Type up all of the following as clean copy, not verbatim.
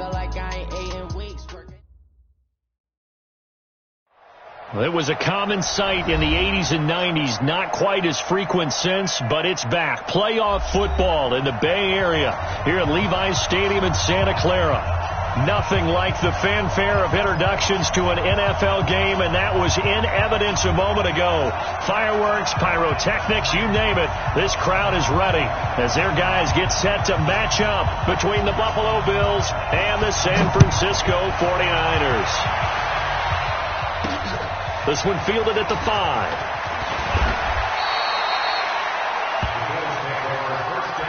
felt like I ain't ate in weeks. It was a common sight in the 80s and 90s, not quite as frequent since, but it's back. Playoff football in the Bay Area here at Levi's Stadium in Santa Clara. Nothing like the fanfare of introductions to an NFL game, and that was in evidence a moment ago. Fireworks, pyrotechnics, you name it. This crowd is ready as their guys get set to match up between the Buffalo Bills and the San Francisco 49ers. This one fielded at the 5.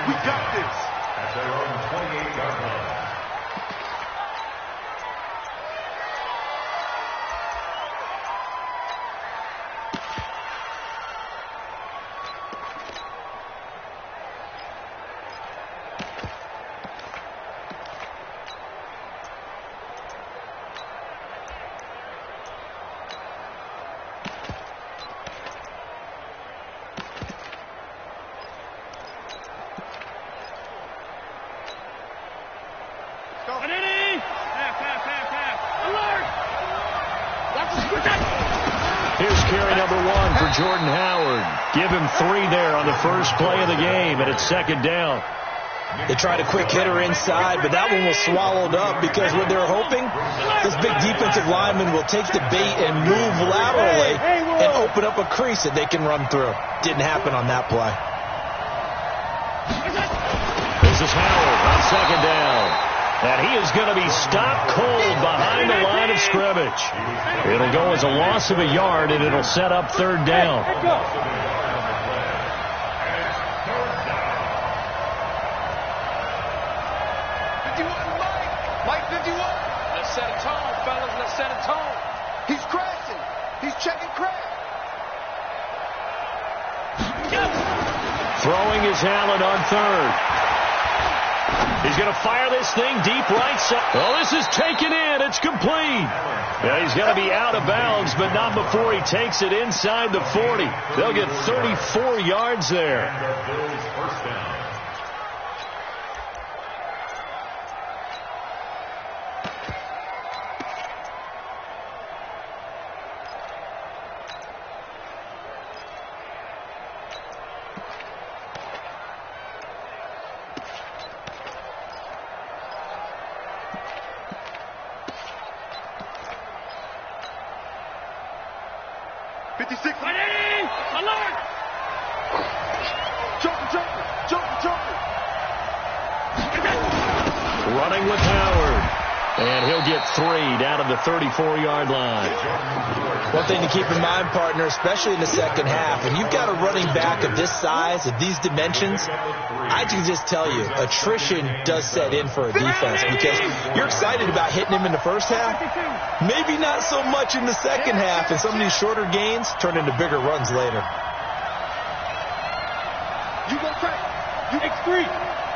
We got this. At their own 28-yard line. Here's carry number 1 for Jordan Howard. Give him 3 there on the first play of the game, and it's second down. They tried a quick hitter inside, but that one was swallowed up because what they're hoping, this big defensive lineman will take the bait and move laterally and open up a crease that they can run through. Didn't happen on that play. This is Howard on second down. And he is going to be stopped cold behind the line of scrimmage. It'll go as a loss of a yard, and it'll set up third down. Mike 51. Let's set a tone, fellas. Let's set a tone. He's crashing. He's checking crash. Throwing is Allen on third. He's going to fire this thing deep right side. Oh, this is taken in. It's complete. Yeah, he's going to be out of bounds, but not before he takes it inside the 40. They'll get 34 yards there. First down. Running with Howard. And he'll get 3 down to the 34-yard line. One thing to keep in mind, partner, especially in the second half, when you've got a running back of this size, of these dimensions, I can just tell you, attrition does set in for a defense because you're excited about hitting him in the first half. Maybe not so much in the second half, and some of these shorter gains turn into bigger runs later. You go take. You X3.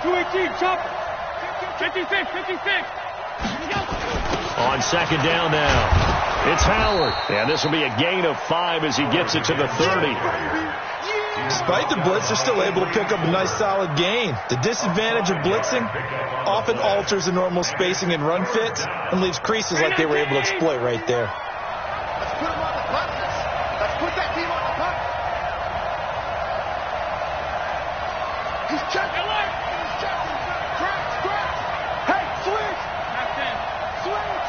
218. Chopper. 56. 56. On second down now, it's Howard. And this will be a gain of 5 as he gets it to the 30. Despite the blitz, they're still able to pick up a nice solid gain. The disadvantage of blitzing often alters the normal spacing and run fits and leaves creases like they were able to exploit right there. Let's put him on the practice. Let's put that team on the practice. He's checking. He's checking. Crack. Hey, switch. Switch.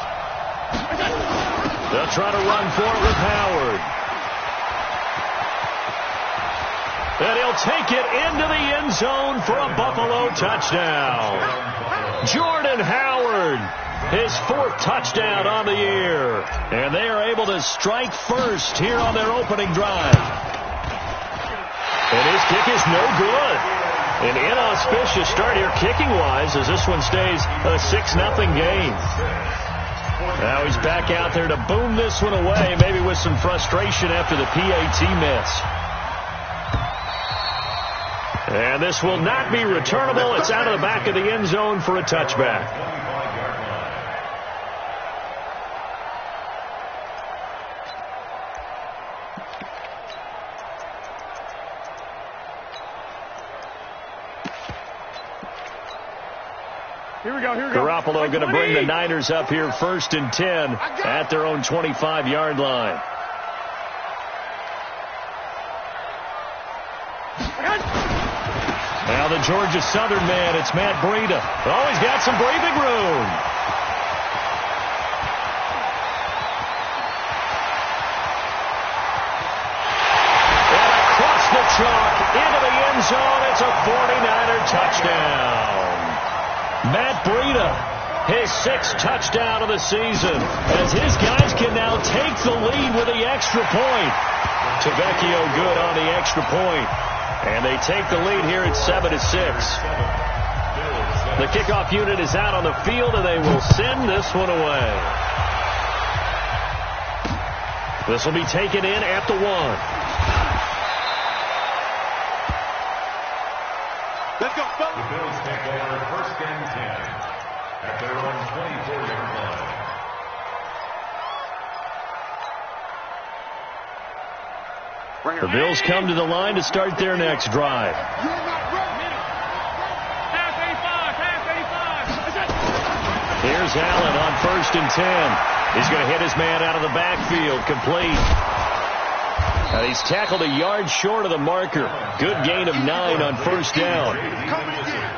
They'll try to run for it with Howard. And he'll take it into the end zone for a Buffalo touchdown. Jordan Howard, his 4th touchdown on the year. And they are able to strike first here on their opening drive. And his kick is no good. An inauspicious start here kicking-wise as this one stays a 6-0 game. Now he's back out there to boom this one away, maybe with some frustration after the PAT miss. And this will not be returnable. It's out of the back of the end zone for a touchback. Here we Garoppolo going to bring the Niners up here 1st and 10 at their own 25-yard line. Now the Georgia Southern man, it's Matt Breida. Oh, he's got some breathing room. And across the chalk into the end zone. It's a 49er touchdown. Matt Breida, his 6th touchdown of the season, as his guys can now take the lead with the extra point. Tavecchio good on the extra point. And they take the lead here at 7-6. The kickoff unit is out on the field, and they will send this one away. This will be taken in at the 1. Let's go, fellas. The Bills take over 1st and 10 at their own 24-yard line. The Bills come to the line to start their next drive. Here's Allen on 1st and 10. He's going to hit his man out of the backfield, complete. And he's tackled a yard short of the marker. Good gain of 9 on 1st down.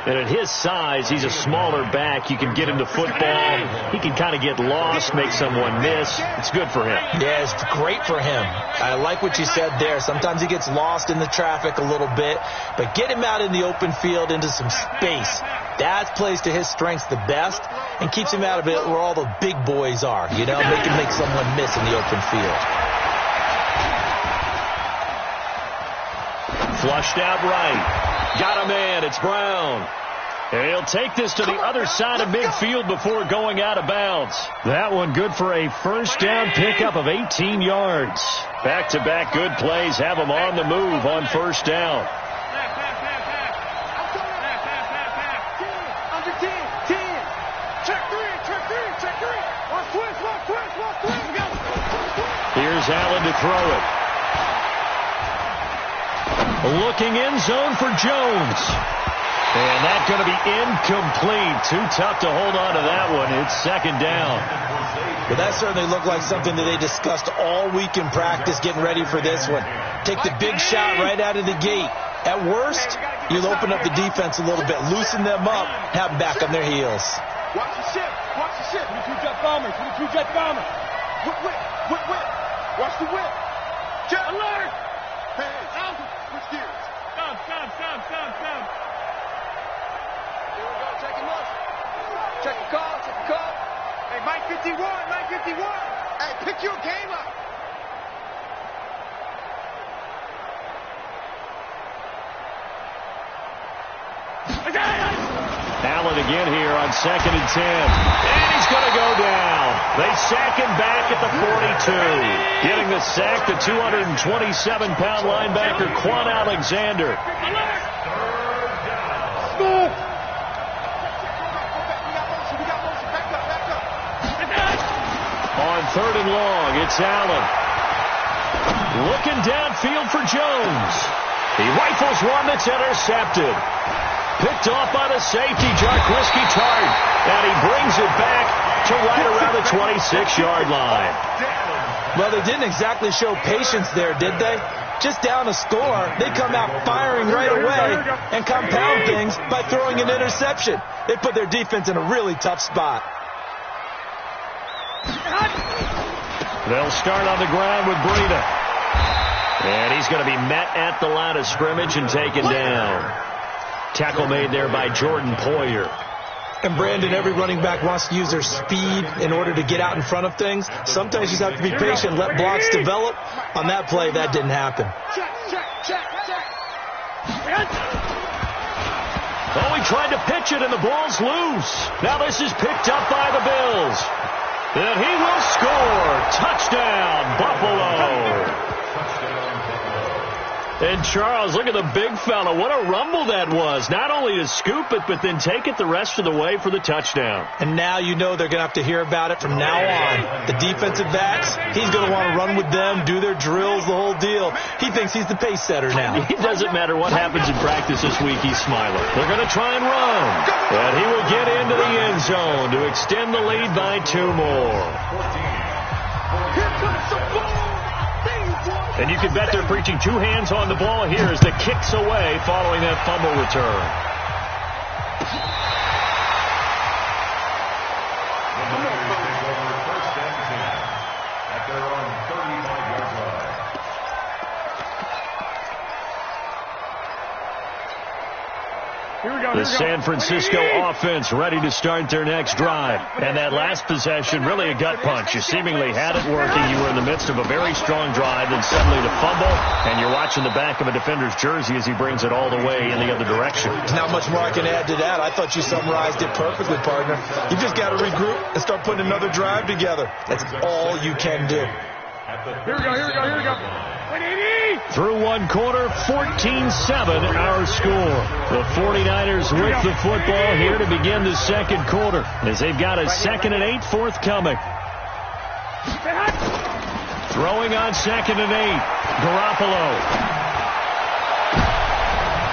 And at his size, he's a smaller back. You can get him to football. He can kind of get lost, make someone miss. It's good for him. Yeah, it's great for him. I like what you said there. Sometimes he gets lost in the traffic a little bit. But get him out in the open field into some space. That plays to his strengths the best and keeps him out of it where all the big boys are. You know, make him make someone miss in the open field. Flushed out right. Got a man. It's Brown. And he'll take this to the other side of midfield before going out of bounds. That one good for a 1st down pickup of 18 yards. Back-to-back good plays have him on the move on 1st down. Under 10. Check 3. Watch twist. Here's Allen to throw it. Looking in zone for Jones. And that's going to be incomplete. Too tough to hold on to that one. It's 2nd down. But that certainly looked like something that they discussed all week in practice getting ready for this one. Take the big shot right out of the gate. At worst, you'll open up the defense a little bit, loosen them up, have them back on their heels. Watch the ship. 22-jet bombers. Whip. Watch the whip. Jet alert. Hey, switch gears. Stop. Here we go, taking motion. Check the call. Hey, Mike 51. Hey, pick your game up. Allen again here on 2nd and 10. And he's going to go down. They sack him back at the 42. Getting the sack, the 227-pound linebacker, Quan Alexander. On 3rd and long, it's Allen. Looking downfield for Jones. He rifles one that's intercepted. Picked off by the safety, Jarquiski Tart. And he brings it back to right around the 26-yard line. Well, they didn't exactly show patience there, did they? Just down a score, they come out firing right away and compound things by throwing an interception. They put their defense in a really tough spot. They'll start on the ground with Breida. And he's going to be met at the line of scrimmage and taken down. Tackle made there by Jordan Poyer. And Brandon, every running back wants to use their speed in order to get out in front of things. Sometimes you just have to be patient, let blocks develop. On that play, that didn't happen. Oh, he tried to pitch it, and the ball's loose. Now this is picked up by the Bills. And he will score. Touchdown, Buffalo. And Charles, look at the big fella. What a rumble that was. Not only to scoop it, but then take it the rest of the way for the touchdown. And now you know they're going to have to hear about it from now on. The defensive backs, he's going to want to run with them, do their drills, the whole deal. He thinks he's the pace setter now. It doesn't matter what happens in practice this week, he's smiling. They're going to try and run. And he will get into the end zone to extend the lead by 2 more. And you can bet they're preaching 2 hands on the ball here as the kick's away following that fumble return. At their own 35-yard line. The San Francisco offense ready to start their next drive. And that last possession, really a gut punch. You seemingly had it working. You were in the midst of a very strong drive, then suddenly the fumble, and you're watching the back of a defender's jersey as he brings it all the way in the other direction. Not much more I can add to that. I thought you summarized it perfectly, partner. You just got to regroup and start putting another drive together. That's all you can do. Here we go. 180! Through 1 quarter, 14-7 our score. The 49ers with the football here to begin the second quarter as they've got a 2nd and 8 forthcoming. Throwing on 2nd and 8. Garoppolo.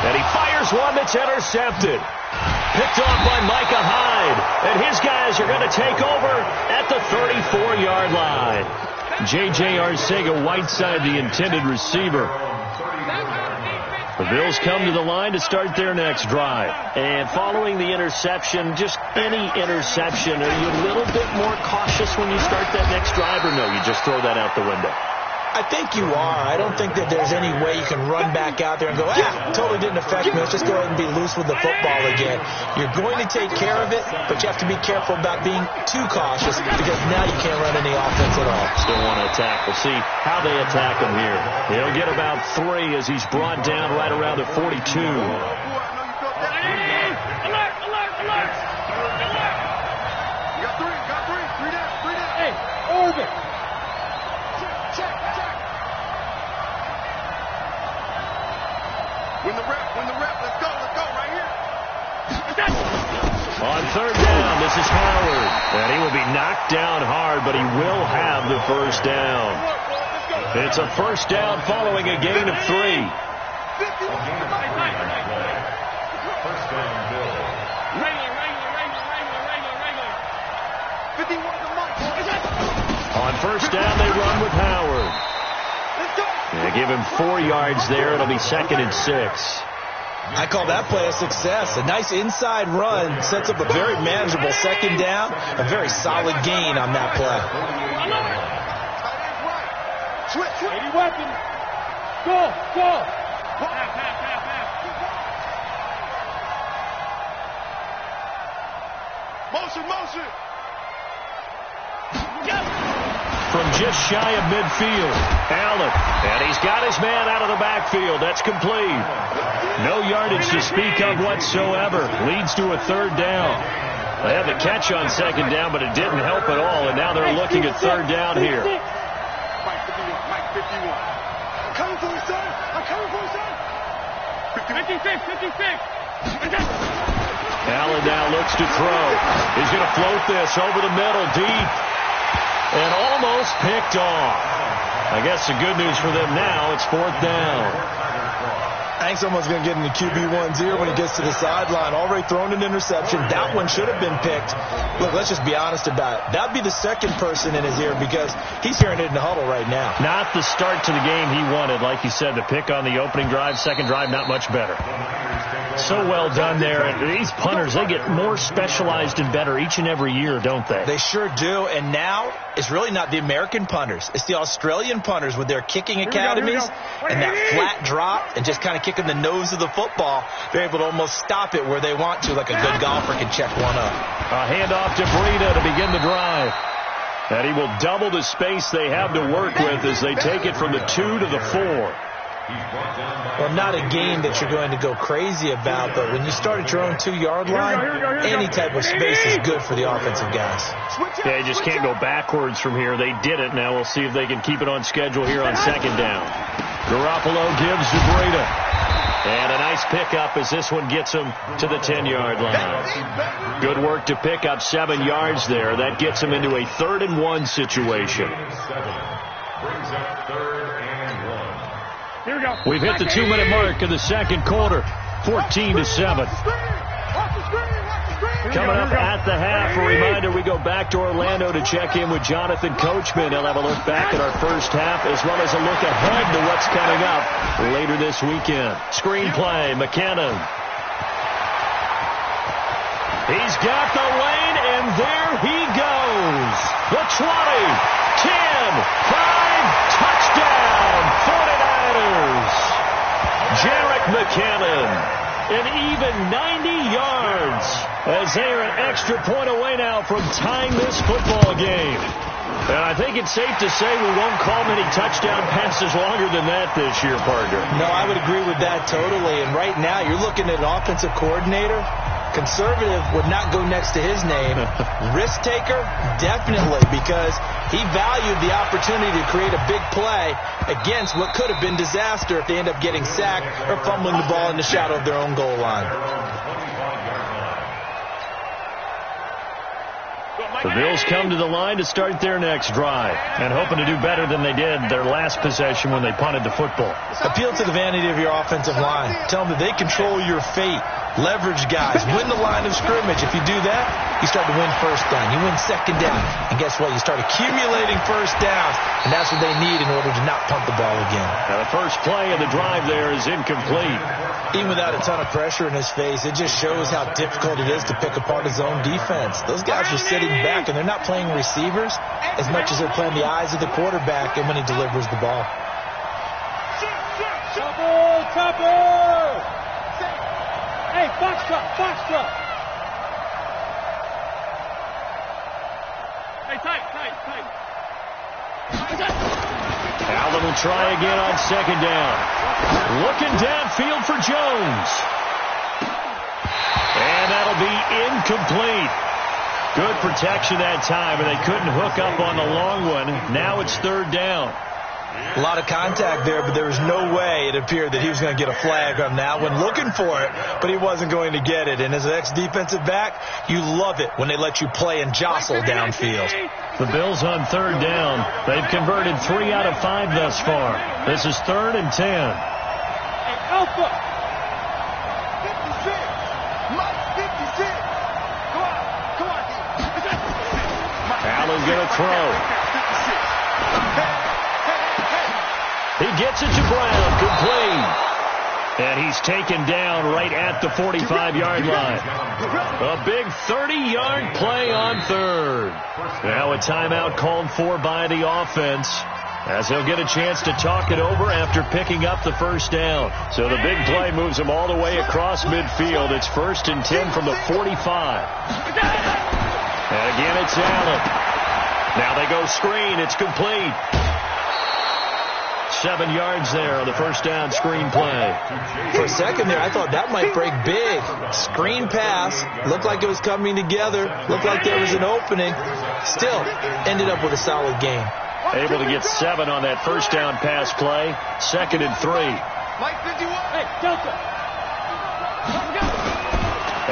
And he fires one that's intercepted. Picked off by Micah Hyde. And his guys are going to take over at the 34-yard line. J.J. Arcega-Whiteside, the intended receiver. The Bills come to the line to start their next drive. And following the interception, just any interception, are you a little bit more cautious when you start that next drive, or no, you just throw that out the window? I think you are. I don't think that there's any way you can run back out there and go, totally didn't affect me. Let's just go ahead and be loose with the football again. You're going to take care of it, but you have to be careful about being too cautious because now you can't run any offense at all. Still want to attack. We'll see how they attack him here. He'll get about 3 as he's brought down right around the 42. Alert! You got 3. 3 down. Hey, orbit. Check. Win the rep. Let's go right here. On 3rd down, this is Howard. And he will be knocked down hard, but he will have the first down. It's a first down following a gain of 3. First down, Bill. Regular. 51 to Mike. On first down, they run with Howard. Let's go. They give him 4 yards there. It'll be 2nd and 6. I call that play a success. A nice inside run sets up a very manageable 2nd down. A very solid gain on that play. Switch. 80 weapons. Go. Motion. From just shy of midfield, Allen. And he's got his man out of the backfield. That's complete. No yardage to speak of whatsoever. Leads to a 3rd down. They had the catch on 2nd down, but it didn't help at all. And now they're looking at 3rd down here. Mike 51. I'm coming for you, son. 56. Allen now looks to throw. He's going to float this over the middle, deep. And almost picked off. I guess the good news for them now, it's 4th down. I think someone's going to get in the QB1's ear when he gets to the sideline. Already thrown an interception. That one should have been picked. Look, let's just be honest about it. That would be the second person in his ear because he's hearing it in the huddle right now. Not the start to the game he wanted. Like you said, the pick on the opening drive, 2nd drive, not much better. So well done there. And these punters, they get more specialized and better each and every year, don't they? They sure do. And now it's really not the American punters. It's the Australian punters with their kicking academies and that flat drop and just kind of kicking the nose of the football. They're able to almost stop it where they want to, like a good golfer can check one up. A handoff to Breida to begin the drive. And he will double the space they have to work with as they take it from the 2 to the 4. Well, not a game that you're going to go crazy about, but when you start at your own 2-yard line, any type of space is good for the offensive guys. Yeah, you just can't go backwards from here. They did it. Now we'll see if they can keep it on schedule here on 2nd down. Garoppolo gives to Breida. And a nice pickup as this one gets him to the 10-yard line. Good work to pick up 7 yards there. That gets him into a 3rd-and-1 situation. Brings up 3rd and 1. Here we go. We've hit the 2-minute mark of the second quarter. 14-7. Coming up at the half, a reminder, we go back to Orlando to check in with Jonathan Coachman. He'll have a look back at our first half as well as a look ahead to what's coming up later this weekend. Screenplay, McKinnon. He's got the lane, and there he goes. The 20, 10, 5, touchdown, 49ers. Jarek McKinnon, an even 90 yards as they are an extra point away now from tying this football game. And I think it's safe to say we won't call many touchdown passes longer than that this year, partner. No, I would agree with that totally. And right now, you're looking at an offensive coordinator. Conservative would not go next to his name. Risk taker, definitely, because he valued the opportunity to create a big play against what could have been disaster if they end up getting sacked or fumbling the ball in the shadow of their own goal line. The Bills come to the line to start their next drive and hoping to do better than they did their last possession when they punted the football. Appeal to the vanity of your offensive line. Tell them that they control your fate. Leverage guys. Win the line of scrimmage. If you do that, you start to win first down. You win second down. And guess what? You start accumulating first downs. And that's what they need in order to not punt the ball again. Now the first play of the drive there is incomplete. Even without a ton of pressure in his face, it just shows how difficult it is to pick apart his own defense. Those guys are sitting back, and they're not playing receivers as much as they're playing the eyes of the quarterback and when he delivers the ball. Chopper! Hey, foxtrot! Hey, tight. Allen will try again on second down. Looking downfield for Jones. And that'll be incomplete. Good protection that time, and they couldn't hook up on the long one. Now it's 3rd down. A lot of contact there, but there was no way it appeared that he was going to get a flag on that one. Looking for it, but he wasn't going to get it. And as an ex-defensive back, you love it when they let you play and jostle downfield. The Bills on 3rd down. They've converted 3 out of 5 thus far. This is 3rd and 10. Alpha! 56! Mike 56! Come on. Allen going to throw. He gets it to Brown, complete. And he's taken down right at the 45-yard line. A big 30-yard play on 3rd. Now a timeout called for by the offense, as he'll get a chance to talk it over after picking up the first down. So the big play moves him all the way across midfield. It's 1st and 10 from the 45. And again, it's Allen. Now they go screen. It's complete. 7 yards there on the first down screen play. For a second there, I thought that might break big. Screen pass. Looked like it was coming together. Looked like there was an opening. Still, ended up with a solid game. Able to get 7 on that first down pass play. 2nd and 3. Mike 51! Hey, Delta!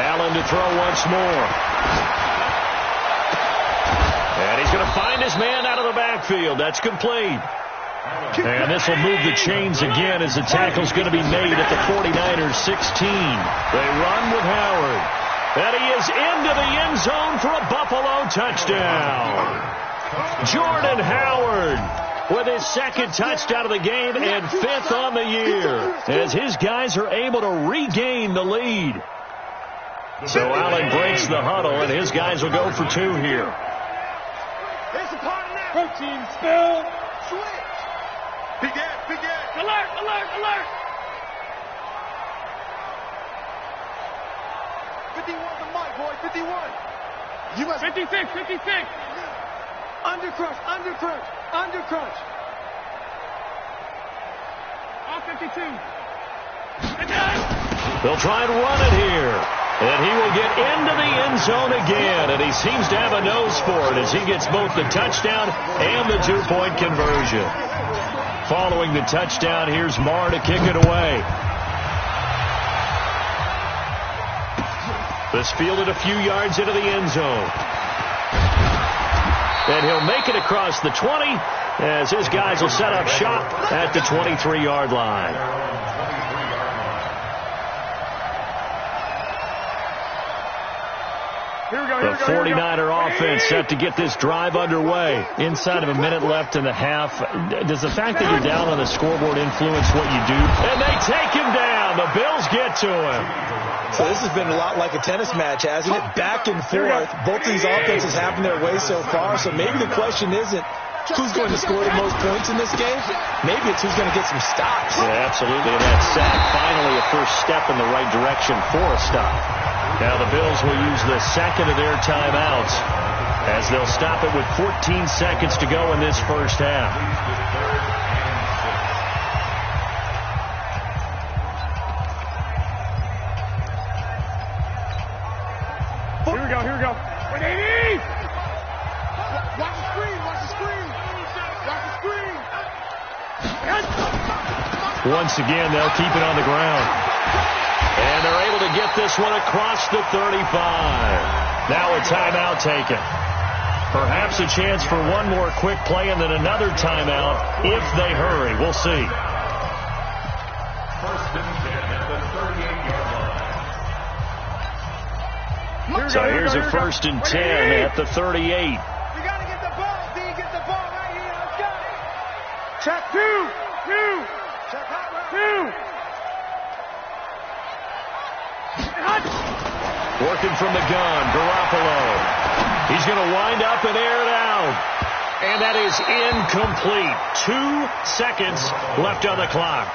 Allen to throw once more. And he's going to find his man out of the backfield. That's complete. And this will move the chains again as the tackle's going to be made at the 49ers 16. They run with Howard. And he is into the end zone for a Buffalo touchdown. Jordan Howard with his 2nd touchdown of the game and 5th on the year as his guys are able to regain the lead. So Allen breaks the huddle, and his guys will go for 2 here. Protein spill. Switch. Big Ed. Alert. 51 to Mike, boy. 51. You must. 56. Undercrush. All 52. They'll try and run it here. And he will get into the end zone again. And he seems to have a nose for it as he gets both the touchdown and the 2-point conversion. Following the touchdown, here's Marr to kick it away. This fielded a few yards into the end zone. And he'll make it across the 20 as his guys will set up shop at the 23-yard line. The 49er offense set to get this drive underway. Inside of a minute left in the half. Does the fact that you're down on the scoreboard influence what you do? And they take him down. The Bills get to him. So this has been a lot like a tennis match, hasn't it? Back and forth. Both of these offenses having their way so far. So maybe the question isn't who's going to score the most points in this game. Maybe it's who's going to get some stops. Yeah, absolutely. And that sack, finally a first step in the right direction for a stop. Now the Bills will use the second of their timeouts as they'll stop it with 14 seconds to go in this first half. Here we go. 180! Watch the screen. Once again, they'll keep it on the ground. And they're able to get this one across the 35. Now a timeout taken. Perhaps a chance for one more quick play and then another timeout if they hurry. We'll see. First and 10 at the 38-yard line. So here's a first and 10 at the 38. You got to get the ball, D. Get the ball right here. Let's go. Check two. Check hot right. Two. Working from the gun, Garoppolo. He's going to wind up and air it out. And that is incomplete. 2 seconds left on the clock.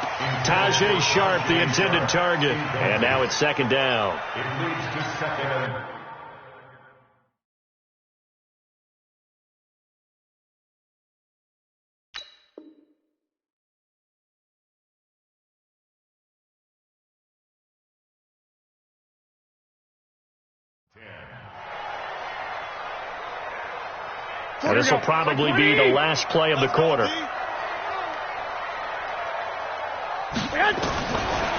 Tajay Sharp, the intended target. And now it's second down. It leads to second and 10. And this will probably be the last play of the quarter.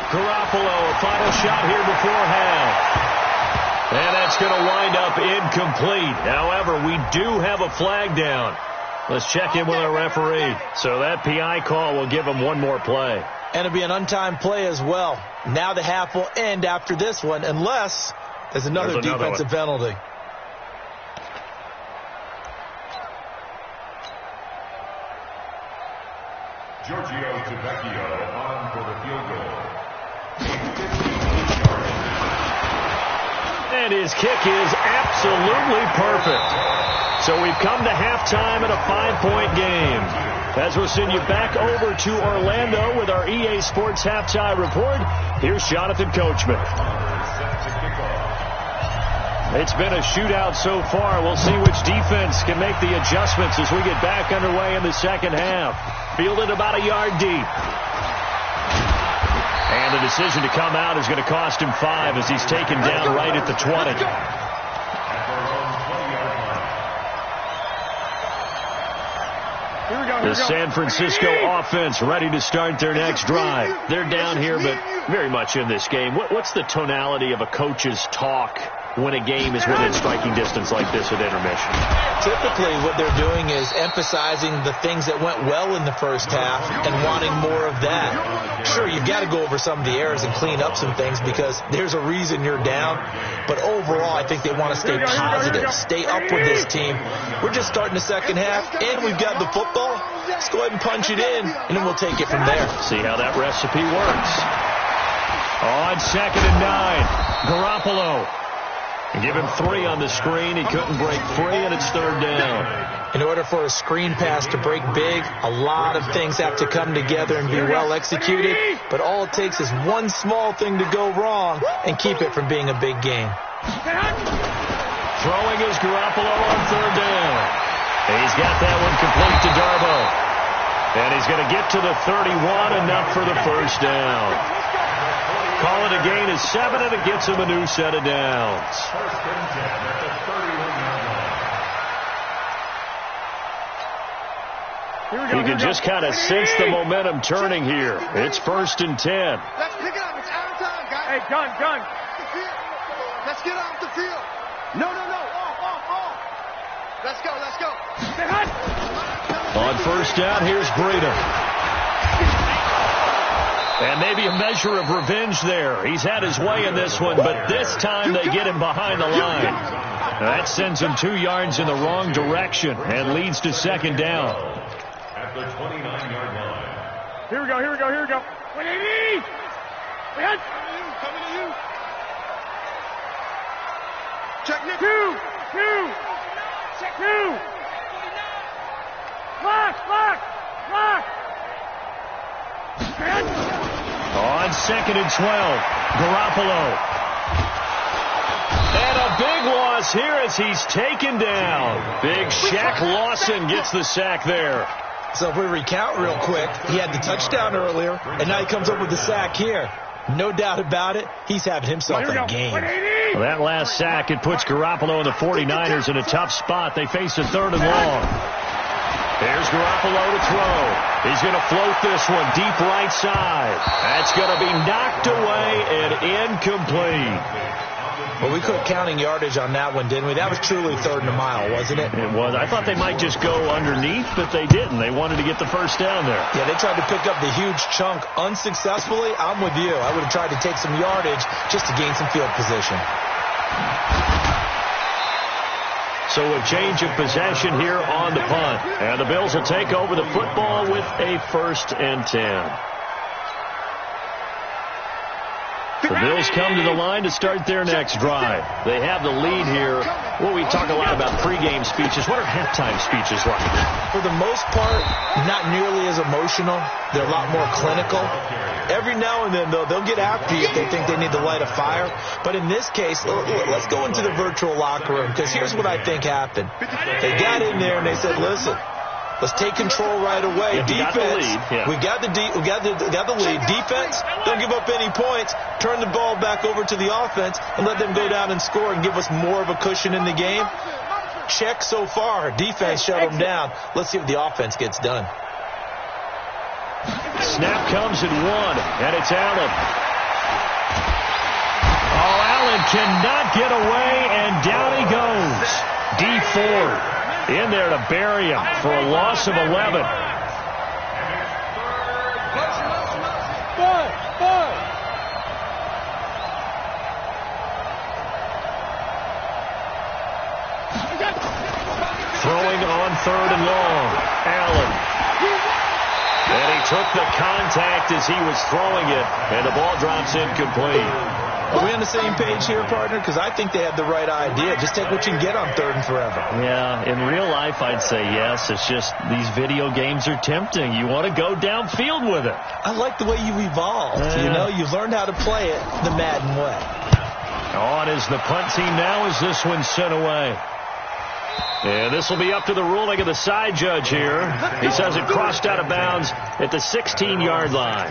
Garoppolo, a final shot here before half. And that's going to wind up incomplete. However, we do have a flag down. Let's check in with our referee. So that PI call will give him one more play. And it'll be an untimed play as well. Now the half will end after this one unless there's another defensive penalty. Giorgio Tavecchio on for the field goal. And his kick is absolutely perfect. So we've come to halftime in a 5-point game. As we'll send you back over to Orlando with our EA Sports Halftime Report, here's Jonathan Coachman. It's been a shootout so far. We'll see which defense can make the adjustments as we get back underway in the second half. Fielded about a yard deep. And the decision to come out is going to cost him 5 as he's taken down right at the 20. The San Francisco offense ready to start their next drive. They're down here, but very much in this game. What's the tonality of a coach's talk when a game is within striking distance like this at intermission? Typically what they're doing is emphasizing the things that went well in the first half and wanting more of that. Sure, you've got to go over some of the errors and clean up some things because there's a reason you're down. But overall, I think they want to stay positive, stay up with this team. We're just starting the second half, and we've got the football. Let's go ahead and punch it in, and then we'll take it from there. See how that recipe works. On 2nd and 9, Garoppolo. Give him 3 on the screen. He couldn't break free, and it's 3rd down. In order for a screen pass to break big, a lot of things have to come together and be well executed. But all it takes is one small thing to go wrong and keep it from being a big game. Throwing is Garoppolo on 3rd down. He's got that one complete to Darbo. And he's going to get to the 31, enough for the first down. Call it a gain of 7, and it gets him a new set of downs. First and 10 at the 31-yard You can just kind of sense the momentum turning here. It's 1st and 10. Let's pick it up. It's our time, guys. Hey, gun. Let's get off the field. No. Off. Let's go. On 1st down, here's Breida. And maybe a measure of revenge there. He's had his way in this one, but this time they get him behind the line. That sends him 2 yards in the wrong direction and leads to 2nd down. At the 29-yard line. Here we go. 180. Coming to you. Check Nick. 2. Check 2. Lock. On 2nd and 12, Garoppolo. And a big loss here as he's taken down. Big Shaq Lawson gets the sack there. So if we recount real quick, he had the touchdown earlier, and now he comes up with the sack here. No doubt about it, he's having himself a game. Well, that last sack, it puts Garoppolo and the 49ers in a tough spot. They face a 3rd and long. There's Garoppolo to throw. He's going to float this one deep right side. That's going to be knocked away and incomplete. Well, we quit counting yardage on that one, didn't we? That was truly 3rd and a mile, wasn't it? It was. I thought they might just go underneath, but they didn't. They wanted to get the 1st down there. Yeah, they tried to pick up the huge chunk unsuccessfully. I'm with you. I would have tried to take some yardage just to gain some field position. So a change of possession here on the punt. And the Bills will take over the football with a 1st and 10. The Bills come to the line to start their next drive. They have the lead here. Well, we talk a lot about pregame speeches. What are halftime speeches like? For the most part, not nearly as emotional. They're a lot more clinical. Every now and then, though, they'll get after you if they think they need to light a fire. But in this case, let's go into the virtual locker room, because here's what I think happened. They got in there and they said, listen, let's take control right away. Defense, we got the lead. Defense, don't give up any points. Turn the ball back over to the offense and let them go down and score and give us more of a cushion in the game. Check so far. Defense shut them down. Let's see what the offense gets done. Snap comes at 1, and it's Allen. Oh, Allen cannot get away, and down he goes. D Ford in there to bury him for a loss of 11. Throwing on 3rd and long. Allen. And he took the contact as he was throwing it, and the ball drops incomplete. Are we on the same page here, partner? Because I think they had the right idea. Just take what you can get on 3rd and forever. Yeah, in real life, I'd say yes. It's just these video games are tempting. You want to go downfield with it. I like the way you evolved. You know, you've learned how to play it the Madden way. On is the punt team now as this one's sent away. And this will be up to the ruling of the side judge here. He says it crossed out of bounds at the 16-yard line.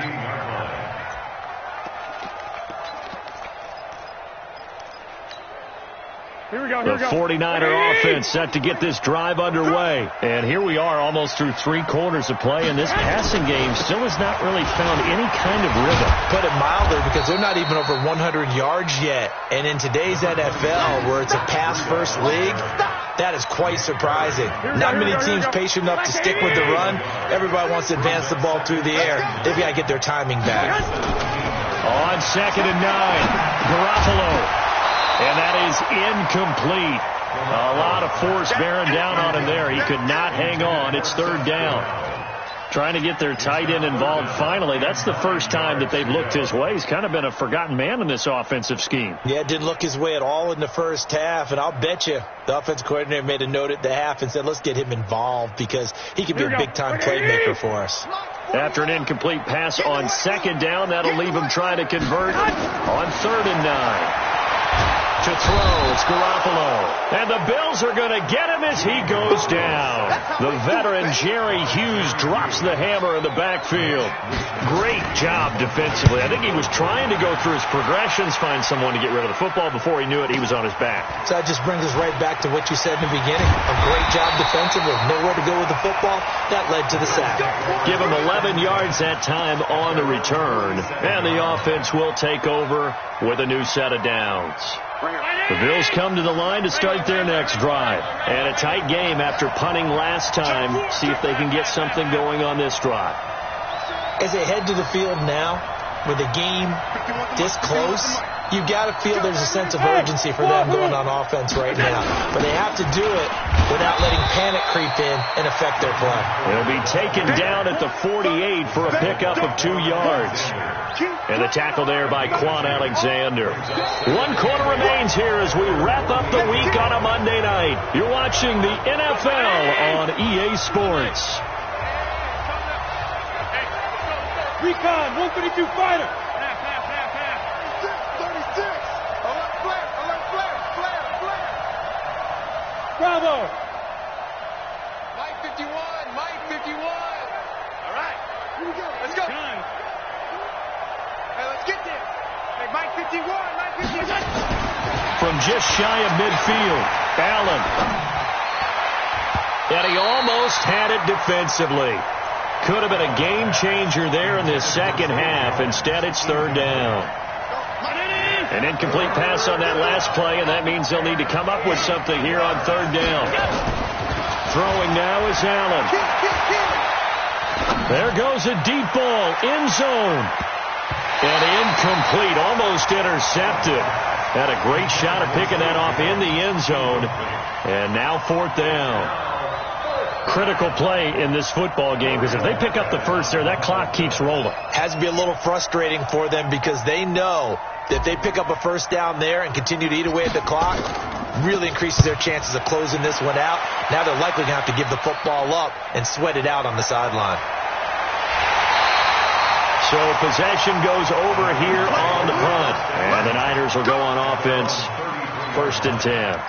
The 49er offense set to get this drive underway. And here we are almost through 3 quarters of play, and this passing game still has not really found any kind of rhythm. Put it mildly, because they're not even over 100 yards yet. And in today's NFL, where it's a pass-first league, that is quite surprising. Not many teams patient enough to stick with the run. Everybody wants to advance the ball through the air. They've got to get their timing back. On 2nd and 9, Garoppolo. And that is incomplete. A lot of force bearing down on him there. He could not hang on. It's 3rd down. Trying to get their tight end involved finally. That's the first time that they've looked his way. He's kind of been a forgotten man in this offensive scheme. Yeah, it didn't look his way at all in the first half. And I'll bet you the offensive coordinator made a note at the half and said, let's get him involved because he could be a big-time playmaker for us. After an incomplete pass on 2nd down, that'll leave him trying to convert on 3rd and 9. To throw, it's Garoppolo. And the Bills are going to get him as he goes down. The veteran Jerry Hughes drops the hammer in the backfield. Great job defensively. I think he was trying to go through his progressions, find someone to get rid of the football. Before he knew it, he was on his back. So that just brings us right back to what you said in the beginning. A great job defensively. Nowhere to go with the football. That led to the sack. Give him 11 yards that time on the return. And the offense will take over with a new set of downs. The Bills come to the line to start their next drive. And a tight game after punting last time. See if they can get something going on this drive. As they head to the field now, with the game this close, you've got to feel there's a sense of urgency for them going on offense right now. But they have to do it without letting panic creep in and affect their play. They'll be taken down at the 48 for a pickup of 2 yards. And the tackle there by Quan Alexander. 1 quarter remains here as we wrap up the week on a Monday night. You're watching the NFL on EA Sports. Recon, 132 fighter. 36. Alert flare. Bravo. Mike 51. All right. Here we go. Let's go. Time. Hey, let's get this. Hey, Mike 51. From just shy of midfield, Allen. And he almost had it defensively. Could have been a game changer there in this second half. Instead, it's third down. An incomplete pass on that last play, and that means they'll need to come up with something here on third down. Throwing now is Allen. There goes a deep ball, end zone. And incomplete, almost intercepted. Had a great shot of picking that off in the end zone. And now fourth down. Critical play in this football game, because if they pick up the first there, that clock keeps rolling. Has to be a little frustrating for them because they know that if they pick up a first down there and continue to eat away at the clock, really increases their chances of closing this one out. Now they're likely going to have to give the football up and sweat it out on the sideline. So possession goes over here on the punt. And the Niners will go on offense, 1st and 10.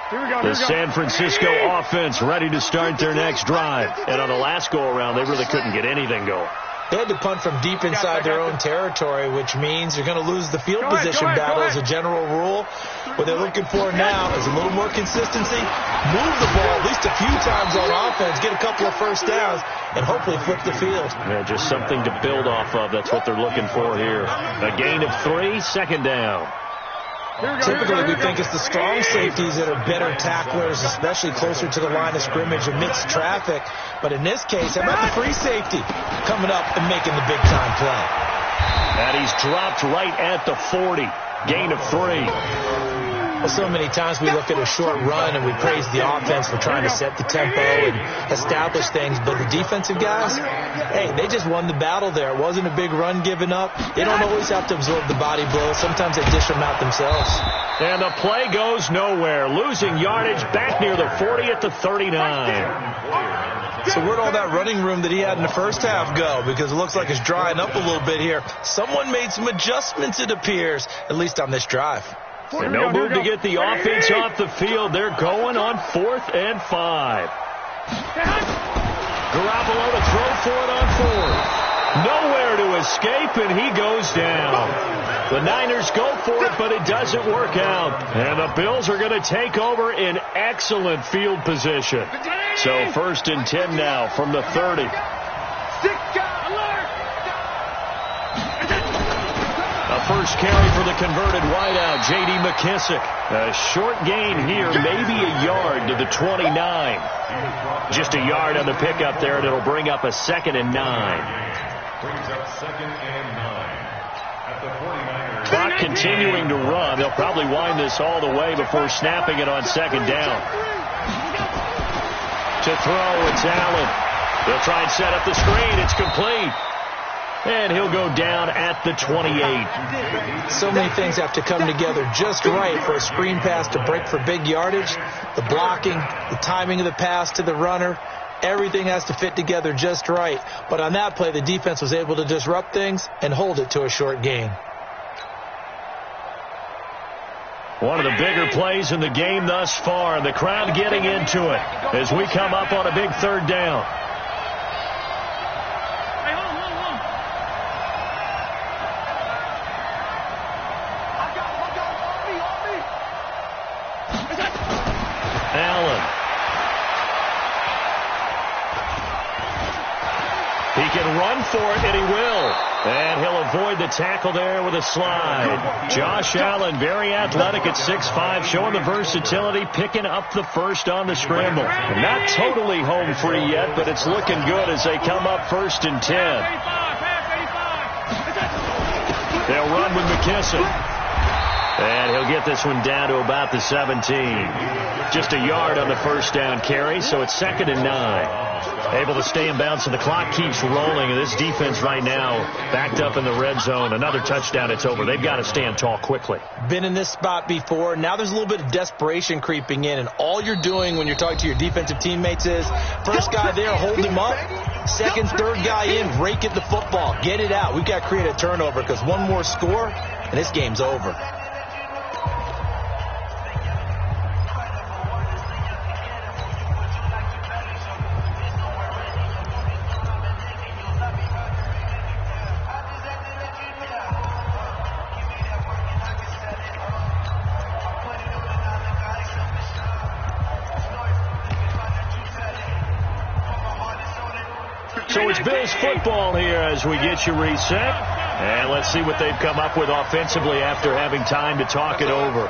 The San Francisco offense ready to start their next drive. And on the last go-around, they really couldn't get anything going. They had to punt from deep inside their own territory, which means you're going to lose the field position battle as a general rule. What they're looking for now is a little more consistency, move the ball at least a few times on offense, get a couple of first downs, and hopefully flip the field. Yeah, just something to build off of. That's what they're looking for here. A gain of 3, second down. Typically, we think it's the strong safeties that are better tacklers, especially closer to the line of scrimmage amidst traffic. But in this case, how about the free safety coming up and making the big-time play? And he's dropped right at the 40. Gain of 3. Well, so many times we look at a short run and we praise the offense for trying to set the tempo and establish things. But the defensive guys, hey, they just won the battle there. It wasn't a big run given up. They don't always have to absorb the body blows. Sometimes they dish them out themselves. And the play goes nowhere. Losing yardage back near the 40 at the 39. So where'd all that running room that he had in the first half go? Because it looks like it's drying up a little bit here. Someone made some adjustments, it appears, at least on this drive. And no move to get the offense off the field. They're going on 4th and 5. Garoppolo to throw for it on 4th. Nowhere to escape, and he goes down. The Niners go for it, but it doesn't work out. And the Bills are going to take over in excellent field position. So 1st and 10 now from the 30. A first carry for the converted wideout, J.D. McKissick. A short gain here, maybe a yard to the 29. Just a yard on the pickup there, and it'll bring up a 2nd and 9. Brings up 2nd and 9 at the 49ers. Clock continuing to run. They'll probably wind this all the way before snapping it on 2nd down. To throw, it's Allen. They'll try and set up the screen. It's complete. And he'll go down at the 28. So many things have to come together just right for a screen pass to break for big yardage. The blocking, the timing of the pass to the runner, everything has to fit together just right. But on that play, the defense was able to disrupt things and hold it to a short gain. One of the bigger plays in the game thus far. The crowd getting into it as we come up on a big third down. Allen. He can run for it, and he will. And he'll avoid the tackle there with a slide. Josh Allen, very athletic at 6'5", showing the versatility, picking up the first on the scramble. Not totally home free yet, but it's looking good as they come up 1st and 10. They'll run with McKissick. And he'll get this one down to about the 17. Just a yard on the first down carry, so it's 2nd and 9. Able to stay in bounds, so the clock keeps rolling. And this defense right now backed up in the red zone. Another touchdown, it's over. They've got to stand tall quickly. Been in this spot before. Now there's a little bit of desperation creeping in. And all you're doing when you're talking to your defensive teammates is, first guy there, hold him up. Second, third guy in, rake at the football. Get it out. We've got to create a turnover because one more score, and this game's over. So it's Bills football here as we get you reset. And let's see what they've come up with offensively after having time to talk it over.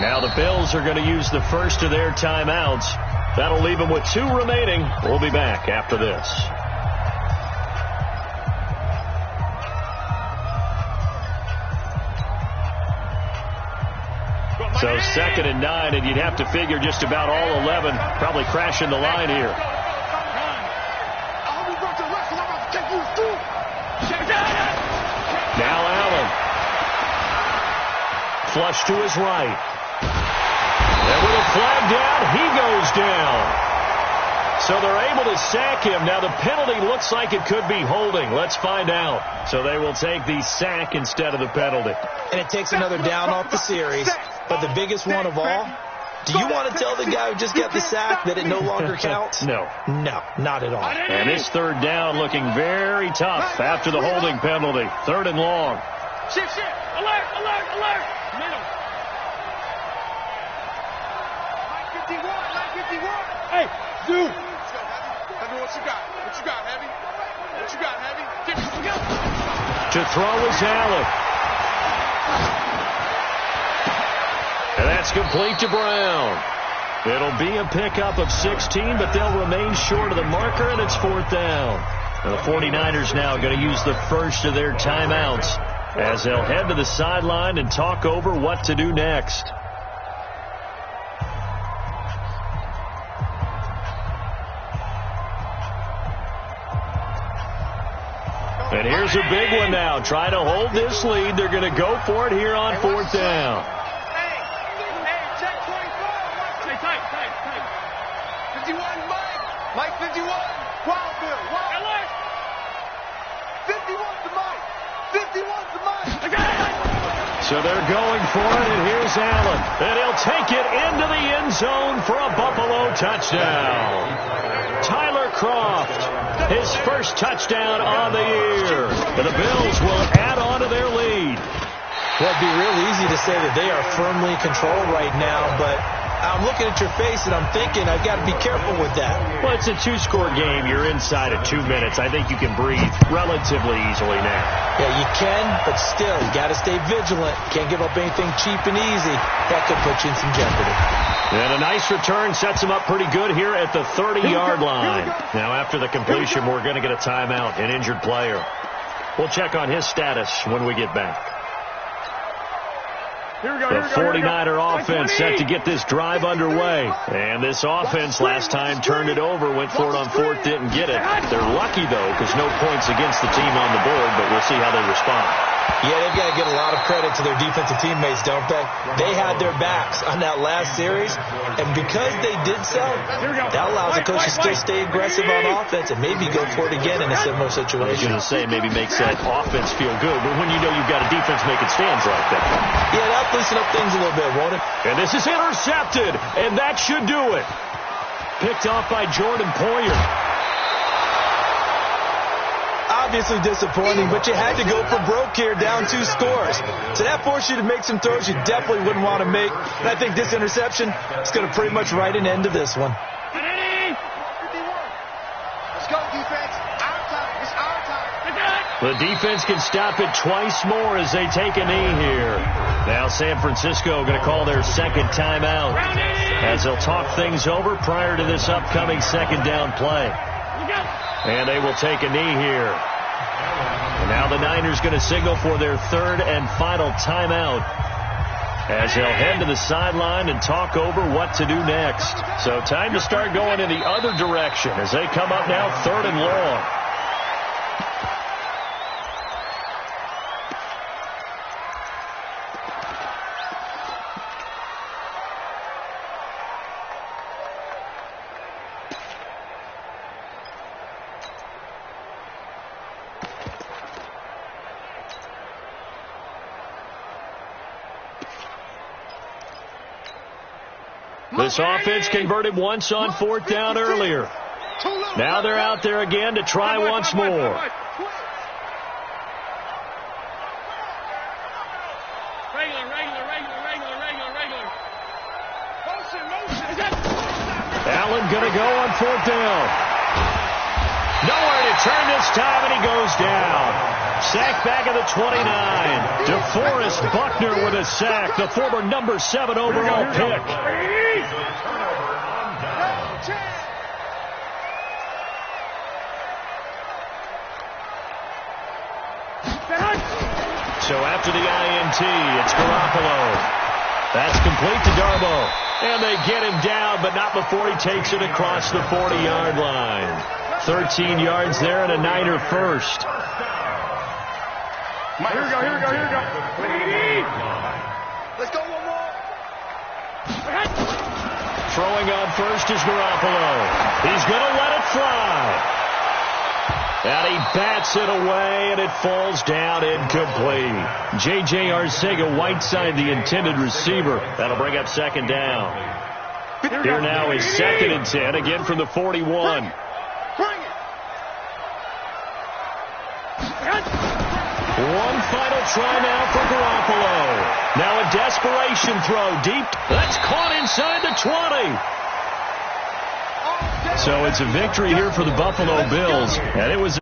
Now the Bills are going to use the first of their timeouts. That'll leave them with 2 remaining. We'll be back after this. So 2nd and 9, and you'd have to figure just about all 11 probably crashing the line here. Now Allen. Flush to his right. And with a flag down, he goes down. So they're able to sack him. Now the penalty looks like it could be holding. Let's find out. So they will take the sack instead of the penalty. And it takes another down off the series. But the biggest one of all, do you want to tell the guy who just got the sack that it no longer counts? No. No, not at all. And this third down looking very tough after the holding penalty. 3rd and long. Shift. Alert. Middle. Line 51. Hey, dude. Heavy, what you got, Heavy? What you got, Heavy? To throw is Allen. And that's complete to Brown. It'll be a pickup of 16, but they'll remain short of the marker, and it's 4th down. And the 49ers now going to use the first of their timeouts as they'll head to the sideline and talk over what to do next. And here's a big one now. Try to hold this lead. They're going to go for it here on 4th down. Hey, check 24. Stay tight. 51, Mike 51. Wildville. 51's the Mike. 51's the Mike. So they're going for it, and here's Allen. And he'll take it into the end zone for a Buffalo touchdown. Tyler Kroft, his first touchdown on the year. And the Bills will add on to their lead. Well, it'd be real easy to say that they are firmly in control right now, but I'm looking at your face and I'm thinking I've got to be careful with that. Well, it's a 2-score game. You're inside of 2 minutes. I think you can breathe relatively easily now. Yeah, you can, but still, you got to stay vigilant. Can't give up anything cheap and easy. That could put you in some jeopardy. And a nice return sets him up pretty good here at the 30-yard line. Now, after the completion, we're going to get a timeout, an injured player. We'll check on his status when we get back. The 49er offense set to get this drive underway. And this offense last time turned it over, went for it on fourth, didn't get it. They're lucky, though, because no points against the team on the board, but we'll see how they respond. Yeah, they've got to get a lot of credit to their defensive teammates, don't they? They had their backs on that last series, and because they did so, that allows the coach to still stay aggressive on offense and maybe go for it again in a similar situation. I was going to say maybe makes that offense feel good, but when you know you've got a defense making stands like that. Yeah, that'll loosen up things a little bit, won't it? And this is intercepted, and that should do it. Picked off by Jordan Poyer. Obviously disappointing, but you had to go for broke here, down 2 scores. So that forced you to make some throws you definitely wouldn't want to make. And I think this interception is going to pretty much write an end to this one. Let's go, defense. Our time. It's our time. The defense can stop it twice more as they take a knee here. Now San Francisco going to call their second timeout as they'll talk things over prior to this upcoming second down play. And they will take a knee here. And now the Niners going to signal for their third and final timeout as they'll head to the sideline and talk over what to do next. So time to start going in the other direction as they come up now third and long. This offense converted once on fourth down earlier. Now they're out there again to try once more. Allen going to go on fourth down. Nowhere to turn this time, and he goes down. Sack back at the 29. DeForest Buckner with a sack, the former number 7 overall pick. So after the INT, it's Garoppolo. That's complete to Darbo. And they get him down, but not before he takes it across the 40-yard line. 13 yards there and a Niner first. Here we go. Let's go one more. Throwing on first is Garoppolo. He's going to let it fly. And he bats it away, and it falls down incomplete. J.J. Arcega-Whiteside, the intended receiver. That'll bring up second down. Here now is second and 10, again from the 41. One final try now for Garoppolo. Now a desperation throw deep. That's caught inside the 20. So it's a victory here for the Buffalo Bills, and it was